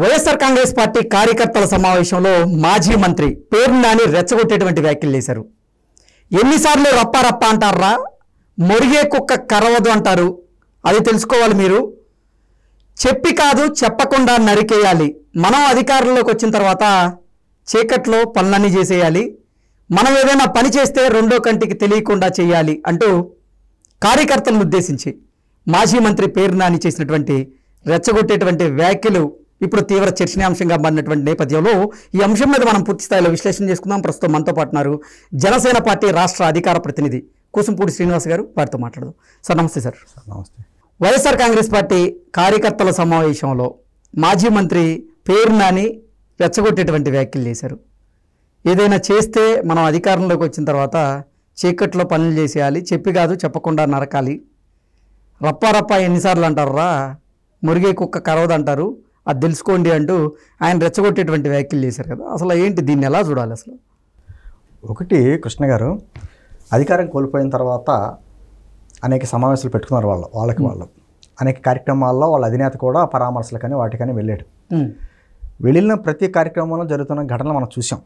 YSR Congress party కార్యకర్తల సమావేశంలో మాజీ మంత్రి పేర్ని నాని రెచ్చగొట్టేటువంటి వ్యాఖ్యలు చేశారు. ఎన్నిసార్లు రప్ప రప్ప అంటారా, మొరిగే కుక్క కరవదు అంటారు, అది తెలుసుకోవాలి మీరు. చెప్పి కాదు చెప్పకుండా నరికేయాలి. మనం అధికారంలోకి వచ్చిన తర్వాత చీకట్లో పనులన్నీ చేసేయాలి. మనం ఏదైనా పని చేస్తే రెండో కంటికి తెలియకుండా చేయాలి అంటూ కార్యకర్తలను ఉద్దేశించి మాజీ మంత్రి పేర్ని నాని చేసినటువంటి రెచ్చగొట్టేటువంటి వ్యాఖ్యలు ఇప్పుడు తీవ్ర చర్చనీయాంశంగా మారినటువంటి నేపథ్యంలో ఈ అంశం మీద మనం పూర్తి స్థాయిలో విశ్లేషణ చేసుకుందాం. ప్రస్తుతం మనతో పాటు ఉన్నారు జనసేన పార్టీ రాష్ట్ర అధికార ప్రతినిధి కూసంపూడి శ్రీనివాస్ గారు. వారితో మాట్లాడదాం. సార్ నమస్తే. సార్ నమస్తే. వైఎస్ఆర్ కాంగ్రెస్ పార్టీ కార్యకర్తల సమావేశంలో మాజీ మంత్రి పేర్ని నాని రెచ్చగొట్టేటువంటి వ్యాఖ్యలు చేశారు. ఏదైనా చేస్తే మనం అధికారంలోకి వచ్చిన తర్వాత చీకట్లో పనులు చేసేయాలి, చెప్పి కాదు చెప్పకుండా నరకాలి, రప్ప రప్ప ఎన్నిసార్లు అంటారా, మురిగే కుక్క కరవదు అంటారు, అది తెలుసుకోండి అంటూ ఆయన రెచ్చగొట్టేటువంటి వ్యాఖ్యలు చేశారు కదా. అసలు ఏంటి, దీన్ని ఎలా చూడాలి? అసలు ఒకటి, కృష్ణ గారు అధికారం కోల్పోయిన తర్వాత అనేక సమావేశాలు పెట్టుకున్నారు. వాళ్ళు అనేక కార్యక్రమాల్లో వాళ్ళ అధినేత కూడా పరామర్శలకని వాటికని వెళ్ళాడు. వెళ్ళిన ప్రతి కార్యక్రమంలో జరుగుతున్న ఘటనలు మనం చూసాం.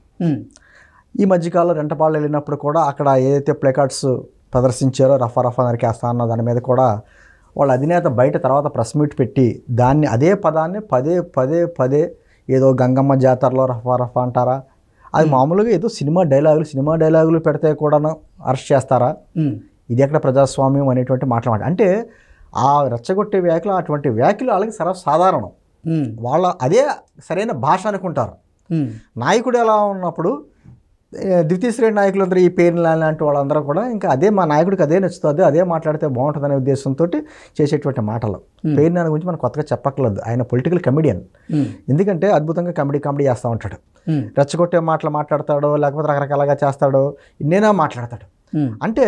ఈ మధ్యకాలంలో రెంటపాళ్ళు వెళ్ళినప్పుడు కూడా అక్కడ ఏదైతే ప్లేకార్డ్స్ ప్రదర్శించారో రఫా రఫా నరికేస్తా అన్న దాని మీద కూడా వాళ్ళ అధినేత బయట తర్వాత ప్రెస్ మీట్ పెట్టి దాన్ని అదే పదాన్ని పదే పదే పదే ఏదో గంగమ్మ జాతరలో రఫా రఫా అంటారా, అది మామూలుగా ఏదో సినిమా డైలాగులు పెడితే కూడా అరెస్ట్ చేస్తారా, ఇది ఎక్కడ ప్రజాస్వామ్యం అనేటువంటి మాట్లాడారు. అంటే ఆ రెచ్చగొట్టే వ్యాఖ్యలు, అటువంటి వ్యాఖ్యలు వాళ్ళకి సర్వసాధారణం. వాళ్ళ అదే సరైన భాష అనుకుంటారు. నాయకుడు ఎలా ఉన్నప్పుడు ద్వితీయ శ్రేణి నాయకులందరూ ఈ పేర్ని లాంటి వాళ్ళందరూ కూడా ఇంకా అదే మా నాయకుడికి అదే నచ్చుతుంది, అదే మాట్లాడితే బాగుంటుందనే ఉద్దేశంతో చేసేటువంటి మాటలు. పేర్ని నాని గురించి మనం కొత్తగా చెప్పక్కర్లేదు. ఆయన పొలిటికల్ కమెడియన్. ఎందుకంటే అద్భుతంగా కామెడీ చేస్తూ ఉంటాడు. రెచ్చగొట్టే మాటలు మాట్లాడతాడు, లేకపోతే రకరకాలుగా చేస్తాడు, ఇన్నేనా మాట్లాడతాడు. అంటే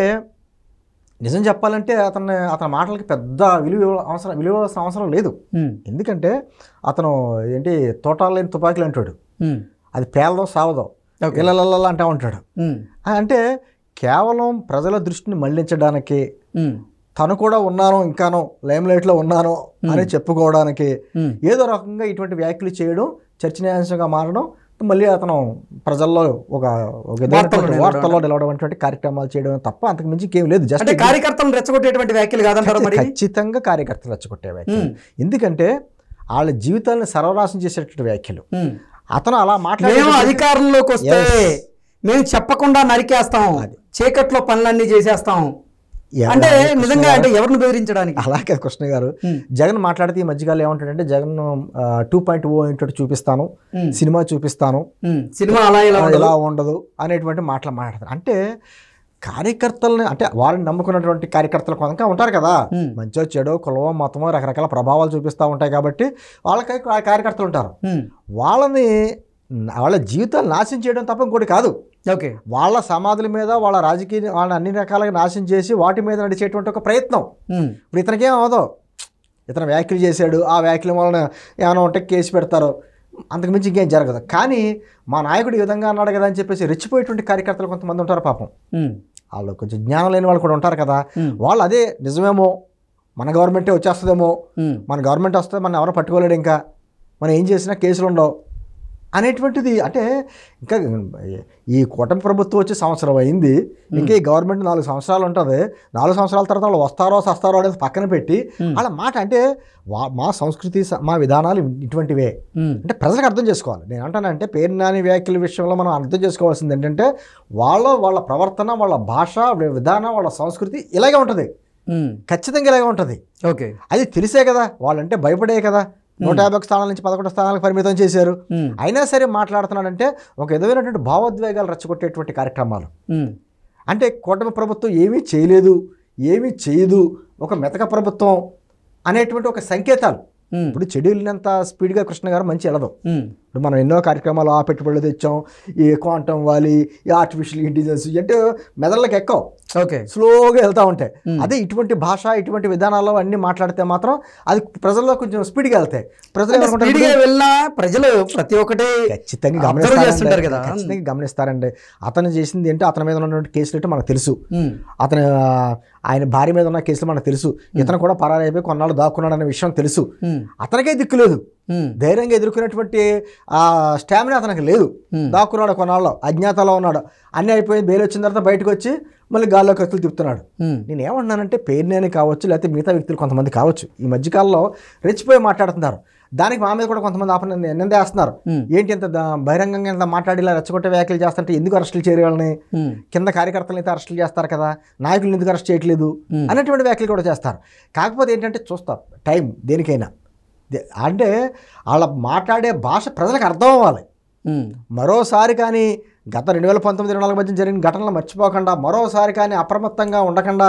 నిజం చెప్పాలంటే అతని మాటలకి పెద్ద విలువ అవసరం లేదు. ఎందుకంటే అతను ఏంటి తోటాలు లేని తుపాకీలు అంటాడు, అది పేలదో సావదో ఇళ్ళ అంటూ ఉంటాడు. అంటే కేవలం ప్రజల దృష్టిని మళ్లించడానికి, తను కూడా ఉన్నాను ఇంకానో లైమ్లైట్లో ఉన్నాను అని చెప్పుకోవడానికి ఏదో రకంగా ఇటువంటి వ్యాఖ్యలు చేయడం, చర్చనీయాంశంగా మారడం, మళ్ళీ అతను ప్రజల్లో ఒక వార్తల్లో నిలవడం కార్యక్రమాలు చేయడం తప్ప అంతకు మించి ఇంకేం లేదు. జస్ట్ కార్యకర్తలు రెచ్చగొట్టేటువంటి వ్యాఖ్యలు కాదంటారు. ఖచ్చితంగా కార్యకర్తలు రెచ్చగొట్టే వ్యాఖ్యలు. ఎందుకంటే వాళ్ళ జీవితాలను సర్వనాశనం చేసేటువంటి వ్యాఖ్యలు. అతను అలా మాట్లాడే అధికారంలోకి వస్తే మేము చెప్పకుండా నరికేస్తాం, చీకట్లో పనులన్నీ చేసేస్తాం అంటే నిజంగా అంటే ఎవరిని బెదిరించడానికి? అలాగే కృష్ణ గారు జగన్ మాట్లాడితే ఈ మధ్యకాలం ఏమంటాడంటే జగన్ 2.0 చూపిస్తాను, సినిమా చూపిస్తాను, సినిమా అలా ఇలా ఉండదు అనేటువంటి మాటలు మాట్లాడతారు. అంటే కార్యకర్తలని, అంటే వారిని నమ్ముకున్నటువంటి కార్యకర్తలు కొంత ఉంటారు కదా, మంచో చెడో కులమో మతమో రకరకాల ప్రభావాలు చూపిస్తూ ఉంటాయి కాబట్టి వాళ్ళకి కార్యకర్తలు ఉంటారు. వాళ్ళ జీవితాలు నాశనం చేయడం తప్ప ఇంకోటి కాదు. ఓకే, వాళ్ళ సమాధుల మీద వాళ్ళ రాజకీయ వాళ్ళని అన్ని రకాలుగా నాశనం చేసి వాటి మీద నడిచేటువంటి ఒక ప్రయత్నం. ఇప్పుడు ఇతనికేం అవదో, ఇతను వ్యాఖ్యలు చేశాడు, ఆ వ్యాఖ్యల వలన ఏమైనా ఉంటే కేసు పెడతారు, అంతకుమించి ఇంకేం జరగదు. కానీ మా నాయకుడు ఈ విధంగా అన్నాడు కదా అని చెప్పేసి రెచ్చిపోయేటువంటి కార్యకర్తలు కొంతమంది ఉంటారు. పాపం వాళ్ళు కొంచెం జ్ఞానం లేని వాళ్ళు కూడా ఉంటారు కదా. వాళ్ళు అదే నిజమేమో, మన గవర్నమెంటే వచ్చేస్తుందేమో, మన గవర్నమెంట్ వస్తే మనం ఎవరో పట్టుకోలేడు, ఇంకా మనం ఏం చేసినా కేసులు ఉండవు అనేటువంటిది. అంటే ఇంకా ఈ కూటమి ప్రభుత్వం వచ్చి సంవత్సరం అయింది, ఇంకా ఈ గవర్నమెంట్ 4 సంవత్సరాలు ఉంటుంది. 4 సంవత్సరాల తర్వాత వాళ్ళు వస్తారో సస్తారో అనేది పక్కన పెట్టి వాళ్ళ మాట అంటే మా సంస్కృతి మా విధానాలు ఇటువంటివే అంటే ప్రజలకు అర్థం చేసుకోవాలి. నేను అంటానంటే పేర్ని నాని వ్యాఖ్యల విషయంలో మనం అర్థం చేసుకోవాల్సింది ఏంటంటే వాళ్ళ ప్రవర్తన, వాళ్ళ భాష విధానం, వాళ్ళ సంస్కృతి ఇలాగే ఉంటుంది, ఖచ్చితంగా ఇలాగే ఉంటుంది. ఓకే, అది తెలిసే కదా, వాళ్ళంటే భయపడే కదా 150 స్థానాల నుంచి 11 స్థానాలకు పరిమితం చేశారు. అయినా సరే మాట్లాడుతున్నాడంటే ఒక విధమైనటువంటి భావోద్వేగాలు రెచ్చగొట్టేటువంటి కార్యక్రమాలు. అంటే కూటమి ప్రభుత్వం ఏమీ చేయలేదు, ఏమీ చేయదు, ఒక మెతక ప్రభుత్వం అనేటువంటి ఒక సంకేతాలు. ఇప్పుడు చెడు వెళ్ళినంత స్పీడ్గా కృష్ణ గారు మంచి వెళ్ళదు. ఇప్పుడు మనం ఎన్నో కార్యక్రమాలు ఆ పెట్టుబడులు తెచ్చాం, ఈ క్వాంటమ్ వాలి, ఈ ఆర్టిఫిషియల్ ఇంటెలిజెన్స్ అంటే మెదళ్ళకి ఎక్కవు, ఓకే, స్లోగా వెళ్తూ ఉంటాయి. అదే ఇటువంటి భాష, ఇటువంటి విధానాల్లో అన్ని మాట్లాడితే మాత్రం అది ప్రజల్లో కొంచెం స్పీడ్గా వెళ్తాయి. ప్రజలు ప్రతి ఒక్కటి ఖచ్చితంగా గమనిస్తారండి. అతను చేసింది ఏంటో, అతని మీద ఉన్నటువంటి కేసులు ఏంటో మనకు తెలుసు. ఆయన భార్య మీద ఉన్న కేసులు మనకు తెలుసు, ఇతను కూడా పరారైపోయి కొన్నాళ్ళు దాక్కున్నాడు అనే విషయం తెలుసు. అతనికే దిక్కులేదు, ధైర్యంగా ఎదుర్కొనేటువంటి ఆ స్టామినా అతనికి లేదు. దాక్కున్నాడు, కొన్నాళ్ళు అజ్ఞాతంలో ఉన్నాడు, అన్నీ అయిపోయి బెయిల్ వచ్చిన తర్వాత బయటకు వచ్చి మళ్ళీ గాల్లో కత్తులు తిప్పుతున్నాడు. నేను ఏమంటున్నానంటే పేరునేని కావచ్చు, లేకపోతే మిగతా వ్యక్తులు కొంతమంది కావచ్చు, ఈ మధ్యకాలంలో రెచ్చిపోయి మాట్లాడుతున్నారు. దానికి మా మీద కూడా కొంతమంది నిందేస్తున్నారు. ఏంటి ఇంత బహిరంగంగా ఇంత మాట్లాడి ఇలా రెచ్చగొట్టే వ్యాఖ్యలు చేస్తుంటే ఎందుకు అరెస్టులు చేయవాళ్ళని, కింద కార్యకర్తలను అయితే అరెస్టులు చేస్తారు కదా, నాయకులను ఎందుకు అరెస్ట్ చేయట్లేదు అనేటువంటి వ్యాఖ్యలు కూడా చేస్తారు. కాకపోతే ఏంటంటే చూస్తాం టైం దేనికైనా, అంటే వాళ్ళ మాట్లాడే భాష ప్రజలకు అర్థం అవ్వాలి. మరోసారి కానీ గత 2019-24 మధ్య జరిగిన ఘటనలు మర్చిపోకుండా, మరోసారి కానీ అప్రమత్తంగా ఉండకుండా,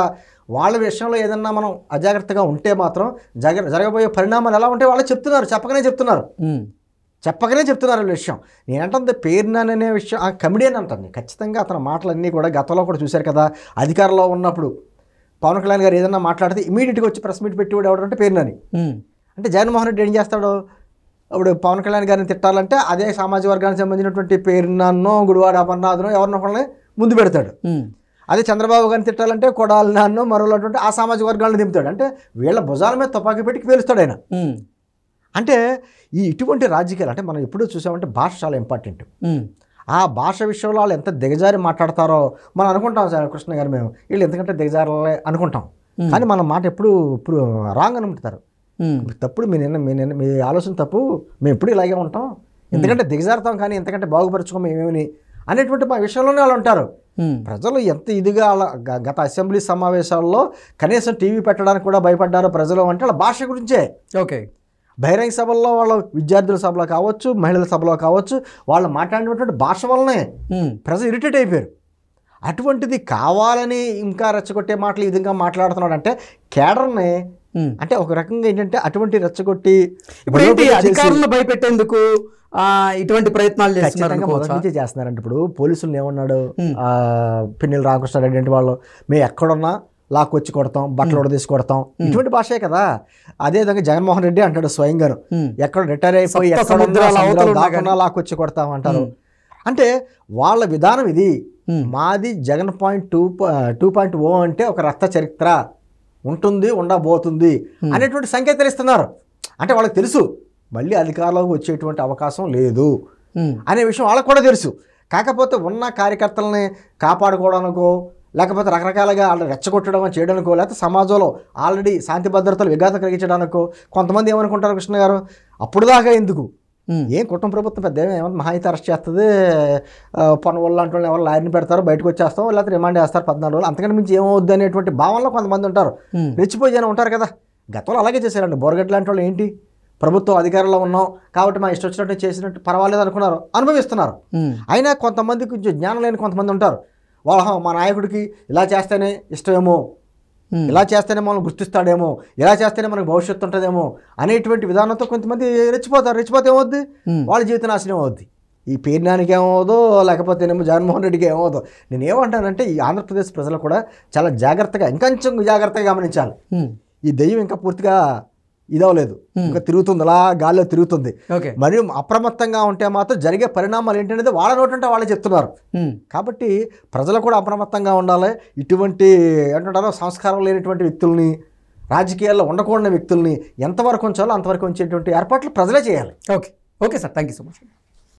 వాళ్ళ విషయంలో ఏదన్నా మనం అజాగ్రత్తగా ఉంటే మాత్రం జరగబోయే పరిణామాలు ఎలా ఉంటే వాళ్ళు చెప్తున్నారు, చెప్పకనే చెప్తున్నారు వీళ్ళ విషయం. నేనంటే పేరునాని అనే విషయం ఆ కమెడియన్ అంటాను ఖచ్చితంగా. అతని మాటలన్నీ కూడా గతంలో కూడా చూశారు కదా, అధికారంలో ఉన్నప్పుడు పవన్ కళ్యాణ్ గారు ఏదన్నా మాట్లాడితే ఇమీడియట్గా వచ్చి ప్రెస్ మీట్ పెట్టి ఎవడంటే పేరునాని. అంటే జగన్మోహన్ రెడ్డి ఏం చేస్తాడు, ఇప్పుడు పవన్ కళ్యాణ్ గారిని తిట్టాలంటే అదే సామాజిక వర్గానికి సంబంధించినటువంటి పేరునాన్నో, గుడివాడ అమర్నాథ్నో ఎవరినొకళ్ళని ముందు పెడతాడు. అదే చంద్రబాబు గారిని తిట్టాలంటే కొడాలి నాన్నో మరోటువంటి ఆ సామాజిక వర్గాలను దింపుతాడు. అంటే వీళ్ళ భుజాల మీద తుపాకీ పెట్టి పేలుస్తాడు ఆయన. అంటే ఇటువంటి రాజకీయాలు అంటే మనం ఎప్పుడూ చూసామంటే భాష చాలా ఇంపార్టెంట్. ఆ భాష విషయంలో వాళ్ళు ఎంత దిగజారి మాట్లాడతారో మనం అనుకుంటాం. సార్ కృష్ణ గారు మేము వీళ్ళు ఎంతకంటే దిగజారాలే అనుకుంటాం, కానీ మన మాట ఎప్పుడు రాంగ్ అనుకుంటారు. తప్పుడు మీ ఆలోచన తప్పు, మేము ఎప్పుడు ఇలాగే ఉంటాం, ఎందుకంటే దిగజారుతాం కానీ ఎంతకంటే బాగుపరుచుకోం మేమేమని అనేటువంటి మా విషయంలోనే వాళ్ళు ఉంటారు. ప్రజలు ఎంత ఇదిగా గత అసెంబ్లీ సమావేశాల్లో కనీసం టీవీ పెట్టడానికి కూడా భయపడ్డారు ప్రజలు అంటే వాళ్ళ భాష గురించే. ఓకే, బహిరంగ సభల్లో వాళ్ళ విద్యార్థుల సభలో కావచ్చు, మహిళల సభలో కావచ్చు, వాళ్ళు మాట్లాడినటువంటి భాష వల్లనే ప్రజలు ఇరిటేట్ అయిపోయారు. అటువంటిది కావాలని ఇంకా రెచ్చగొట్టే మాటలు ఈ విధంగా మాట్లాడుతున్నాడు అంటే కేడర్ని, అంటే ఒక రకంగా ఏంటంటే అటువంటి రెచ్చగొట్టి ఇప్పుడు ఏంటి అధికారులను భయపెట్టేందుకు ఇటువంటి ప్రయత్నాలు చేస్తున్నారంటే ఇప్పుడు పోలీసులు ఏమన్నాడు పిన్నెల రామకృష్ణారెడ్డి అంటే వాళ్ళు మేము ఎక్కడున్నా లాక్కొచ్చి కొడతాం, బట్టలు తీసి కొడతాం, ఇటువంటి భాషే కదా. అదేవిధంగా జగన్మోహన్ రెడ్డి అంటాడు స్వయంగాను, ఎక్కడ రిటైర్ అయిపోయి ఎక్కడ లాక్కొచ్చి కొడతాం అంటారు. అంటే వాళ్ళ విధానం ఇది. మాది జగన్ 2.0 అంటే ఒక రక్త చరిత్ర ఉంటుంది, ఉండబోతుంది అనేటువంటి సంకేతాలు ఇస్తున్నారు. అంటే వాళ్ళకి తెలుసు మళ్ళీ అధికారంలోకి వచ్చేటువంటి అవకాశం లేదు అనే విషయం వాళ్ళకు కూడా తెలుసు. కాకపోతే ఉన్న కార్యకర్తలని కాపాడుకోవడానికో, లేకపోతే రకరకాలుగా వాళ్ళు రెచ్చగొట్టడం చేయడానికో, లేకపోతే సమాజంలో ఆల్రెడీ శాంతి భద్రతలు విఘాతం కలిగించడానికో కొంతమంది ఏమనుకుంటారు కృష్ణ గారు, అప్పుడు దాకా ఎందుకు, ఏం కుటుంబ ప్రభుత్వం పెద్ద ఏమన్నా మహా అయితే అరెస్ట్ చేస్తుంది, పన్ను వల్ల అంటే ఎవరు లాయర్ని పెడతారు, బయటకు వచ్చేస్తాం, లేకపోతే రిమాండ్ చేస్తారు 14 రోజులు, అంతకంటే మించి ఏమవుద్ది అనేటువంటి భావనలో కొంతమంది ఉంటారు. రెచ్చిపోయి జనం ఉంటారు కదా. గతంలో అలాగే చేశారండి. బోరగడ్డ లాంటి వాళ్ళు ఏంటి, ప్రభుత్వం అధికారంలో ఉన్నాం కాబట్టి మా ఇష్టం వచ్చినట్టు చేసినట్టు పర్వాలేదు అనుకున్నారు, అనుభవిస్తున్నారు. అయినా కొంతమంది కొంచెం జ్ఞానం లేని కొంతమంది ఉంటారు. వాళ్ళు మా నాయకుడికి ఇలా చేస్తేనే ఇష్టమేమో, ఇలా చేస్తేనే మనం గుర్తిస్తాడేమో, ఇలా చేస్తేనే మనకు భవిష్యత్తు ఉంటుందేమో అనేటువంటి విధానంతో కొంతమంది రెచ్చిపోతారు. రెచ్చిపోతే ఏమవుద్ది, వాళ్ళ జీవిత నాశనం అవుద్ది. ఈ పేరునానికి ఏమవుదో, లేకపోతే ఏమో జగన్మోహన్ రెడ్డికి ఏమవుదో. నేను ఏమంటానంటే ఈ ఆంధ్రప్రదేశ్ ప్రజలు కూడా చాలా జాగ్రత్తగా, ఇంకొంచెం జాగ్రత్తగా గమనించాలి. ఈ దెయ్యం ఇంకా పూర్తిగా ఇదవలేదు, ఇంకా తిరుగుతుంది, అలా గాల్లో తిరుగుతుంది. మరియు అప్రమత్తంగా ఉంటే మాత్రం జరిగే పరిణామాలు ఏంటనేది వాళ్ళ నోటంటే వాళ్ళే చెప్తున్నారు. కాబట్టి ప్రజలు కూడా అప్రమత్తంగా ఉండాలి. ఇటువంటి ఏంటంటారో సంస్కారం లేనటువంటి వ్యక్తుల్ని, రాజకీయాల్లో ఉండకూడని వ్యక్తుల్ని ఎంతవరకు ఉంచాలో అంతవరకు ఉంచేటువంటి ఏర్పాట్లు ప్రజలే చేయాలి. Okay sir, thank you so much.